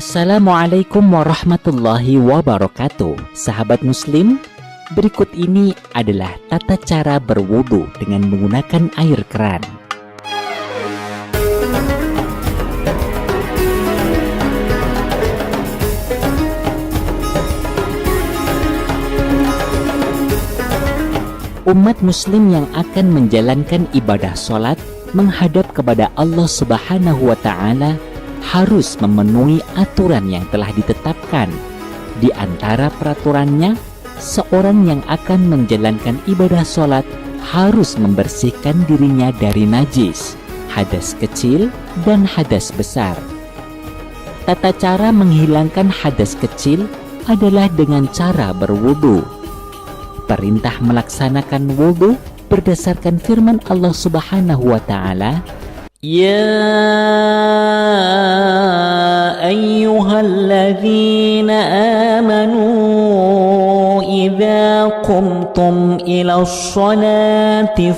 Assalamualaikum warahmatullahi wabarakatuh. Sahabat muslim, berikut ini adalah tata cara berwudu dengan menggunakan air keran. Umat muslim yang akan menjalankan ibadah sholat menghadap kepada Allah Subhanahu wa Ta'ala harus memenuhi aturan yang telah ditetapkan. Di antara peraturannya, seorang yang akan menjalankan ibadah sholat harus membersihkan dirinya dari najis, hadas kecil dan hadas besar. Tata cara menghilangkan hadas kecil adalah dengan cara berwudu. Perintah melaksanakan wudu berdasarkan firman Allah Subhanahu wa Ta'ala, Ya ayyuhalladzina amanu idza qumtum ila sholati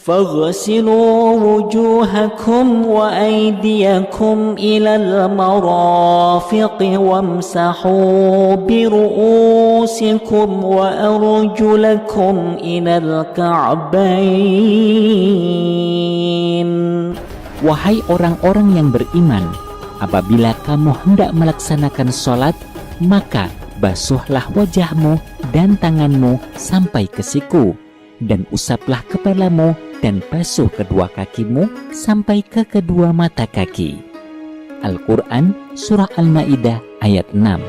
فاغسلوا وجوهكم وأيديكم إلى المرافق وامسحوا برؤوسكم وأرجلكم إلى الكعبين. Wahai orang-orang yang beriman, apabila kamu hendak melaksanakan sholat, maka basuhlah wajahmu dan tanganmu sampai ke siku, dan usaplah kepalamu dan basuh kedua kakimu sampai ke kedua mata kaki. Al-Quran Surah Al-Ma'idah ayat 6.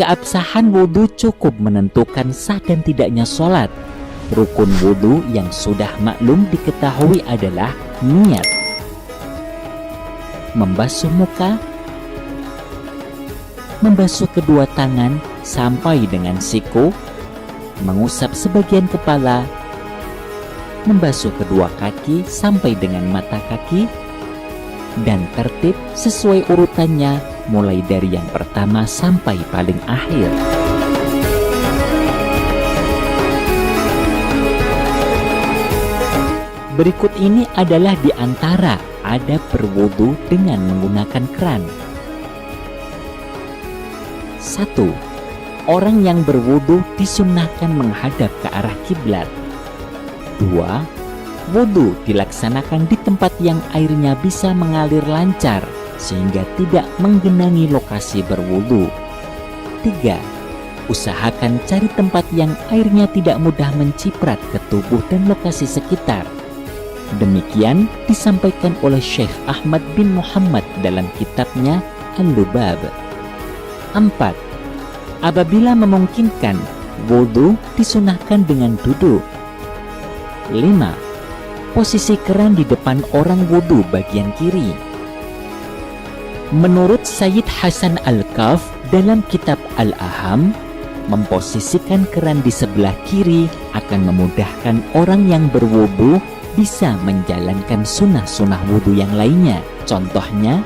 Keabsahan wudhu cukup menentukan sah dan tidaknya sholat. Rukun wudhu yang sudah maklum diketahui adalah niat, membasuh muka, membasuh kedua tangan sampai dengan siku, mengusap sebagian kepala, membasuh kedua kaki sampai dengan mata kaki, dan tertib sesuai urutannya mulai dari yang pertama sampai paling akhir. Berikut ini adalah di antara adab berwudu dengan menggunakan keran. 1. Orang yang berwudu disunnahkan menghadap ke arah kiblat. 2. Wudu dilaksanakan di tempat yang airnya bisa mengalir lancar sehingga tidak menggenangi lokasi berwudu. 3. Usahakan cari tempat yang airnya tidak mudah menciprat ke tubuh dan lokasi sekitar. Demikian disampaikan oleh Syekh Ahmad bin Muhammad dalam kitabnya Al-Lubab. 4. Apabila memungkinkan, wudu disunahkan dengan duduk. 5. Posisi keran di depan orang wudu bagian kiri. Menurut Sayyid Hasan Al-Kaf dalam kitab Al-Aham, memposisikan keran di sebelah kiri akan memudahkan orang yang berwudu bisa menjalankan sunnah-sunnah wudu yang lainnya. Contohnya,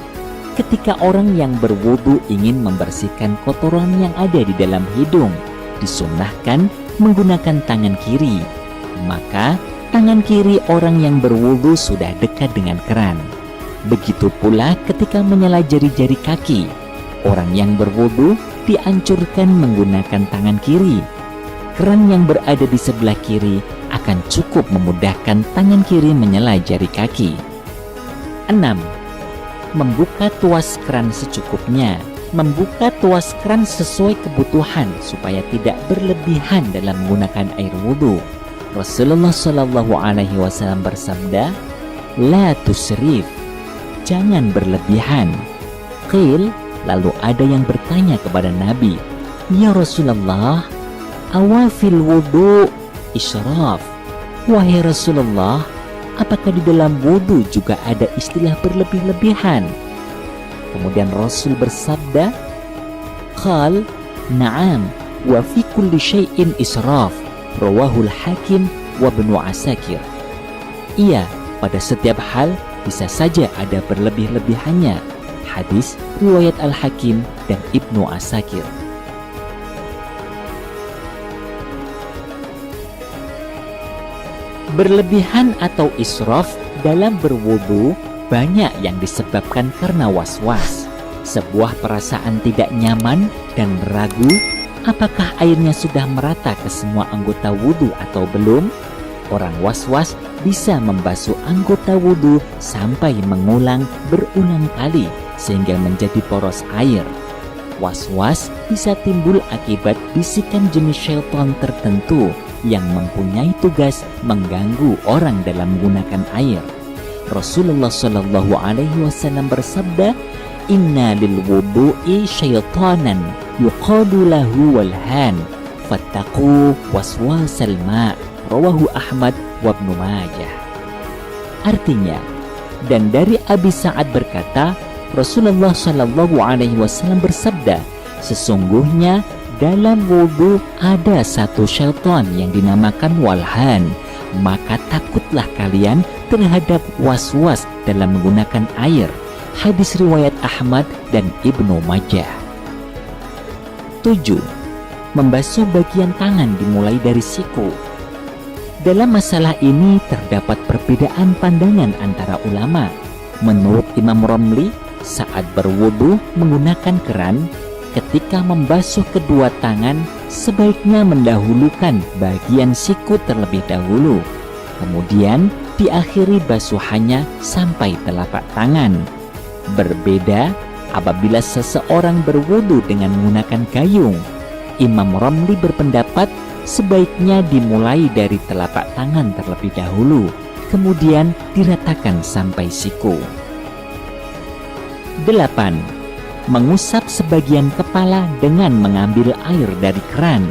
ketika orang yang berwudu ingin membersihkan kotoran yang ada di dalam hidung, disunnahkan menggunakan tangan kiri. Maka, tangan kiri orang yang berwudu sudah dekat dengan keran. Begitu pula ketika menyela jari-jari kaki, orang yang berwudu dianjurkan menggunakan tangan kiri. Keran yang berada di sebelah kiri akan cukup memudahkan tangan kiri menyela jari kaki. 6. Membuka tuas keran secukupnya. Membuka tuas keran sesuai kebutuhan supaya tidak berlebihan dalam menggunakan air wudhu. Rasulullah Shallallahu Alaihi Wasallam bersabda, La tusrif, jangan berlebihan. Qil, lalu ada yang bertanya kepada Nabi, Ya Rasulullah, awafil wudhu israf. Wahai Rasulullah, apakah di dalam wudu juga ada istilah berlebih-lebihan? Kemudian Rasul bersabda, Qal, na'am, wa fi kulli syai'in israf. Rawahul Hakim wa Ibnu Asakir. Iya, pada setiap hal bisa saja ada berlebih-lebihannya. Hadis riwayat Al-Hakim dan Ibnu Asakir. Berlebihan atau israf dalam berwudu banyak yang disebabkan karena was-was, sebuah perasaan tidak nyaman dan ragu apakah airnya sudah merata ke semua anggota wudu atau belum. Orang was-was bisa membasuh anggota wudu sampai mengulang berulang kali sehingga menjadi poros air. Was-was bisa timbul akibat bisikan jenis syaitan tertentu yang mempunyai tugas mengganggu orang dalam menggunakan air. Rasulullah Shallallahu Alaihi Wasallam bersabda, "Inna lil wudu'i syaitanan yuqadu lahu walhan, fattaqu waswasal ma'." Rawahu Ahmad wa Ibnu Majah. Artinya, dan dari Abi Sa'ad berkata, Rasulullah Shallallahu Alaihi Wasallam bersabda, sesungguhnya dalam wudu ada satu syaitan yang dinamakan walhan, maka takutlah kalian terhadap was-was dalam menggunakan air. Hadis riwayat Ahmad dan Ibnu Majah. 7. Membasuh bagian tangan dimulai dari siku. Dalam masalah ini terdapat perbedaan pandangan antara ulama. Menurut Imam Romli, saat berwudu menggunakan keran, ketika membasuh kedua tangan sebaiknya mendahulukan bagian siku terlebih dahulu, kemudian diakhiri basuhannya sampai telapak tangan. Berbeda apabila seseorang berwudu dengan menggunakan gayung. Imam Romli berpendapat sebaiknya dimulai dari telapak tangan terlebih dahulu, kemudian diratakan sampai siku. 8. Mengusap sebagian kepala dengan mengambil air dari keran.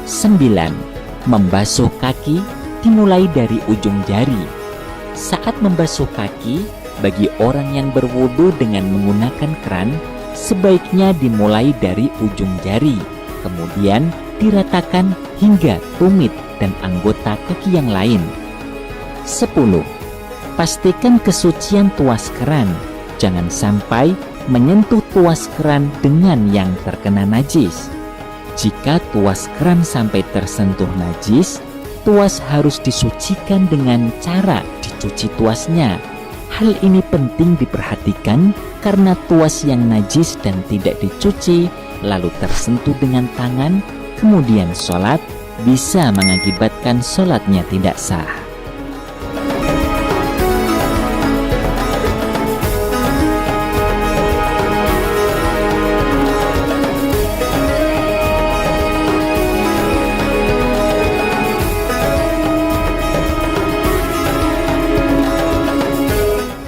9. Membasuh kaki dimulai dari ujung jari. Saat membasuh kaki, bagi orang yang berwudu dengan menggunakan keran, sebaiknya dimulai dari ujung jari, kemudian diratakan hingga tumit dan anggota kaki yang lain. 10. Pastikan kesucian tuas keran. Jangan sampai menyentuh tuas keran dengan yang terkena najis. Jika tuas keran sampai tersentuh najis, tuas harus disucikan dengan cara dicuci tuasnya. Hal ini penting diperhatikan karena tuas yang najis dan tidak dicuci lalu tersentuh dengan tangan, kemudian sholat, bisa mengakibatkan sholatnya tidak sah.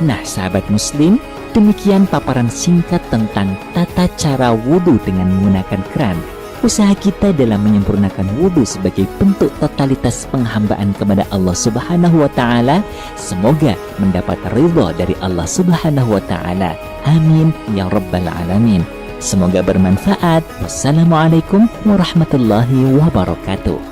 Nah, sahabat muslim, demikian paparan singkat tentang tata cara wudhu dengan menggunakan keran. Usaha kita dalam menyempurnakan wudhu sebagai bentuk totalitas penghambaan kepada Allah Subhanahu wa Ta'ala, semoga mendapat ridha dari Allah Subhanahu wa Ta'ala. Amin ya Rabbal Alamin. Semoga bermanfaat. Wassalamualaikum warahmatullahi wabarakatuh.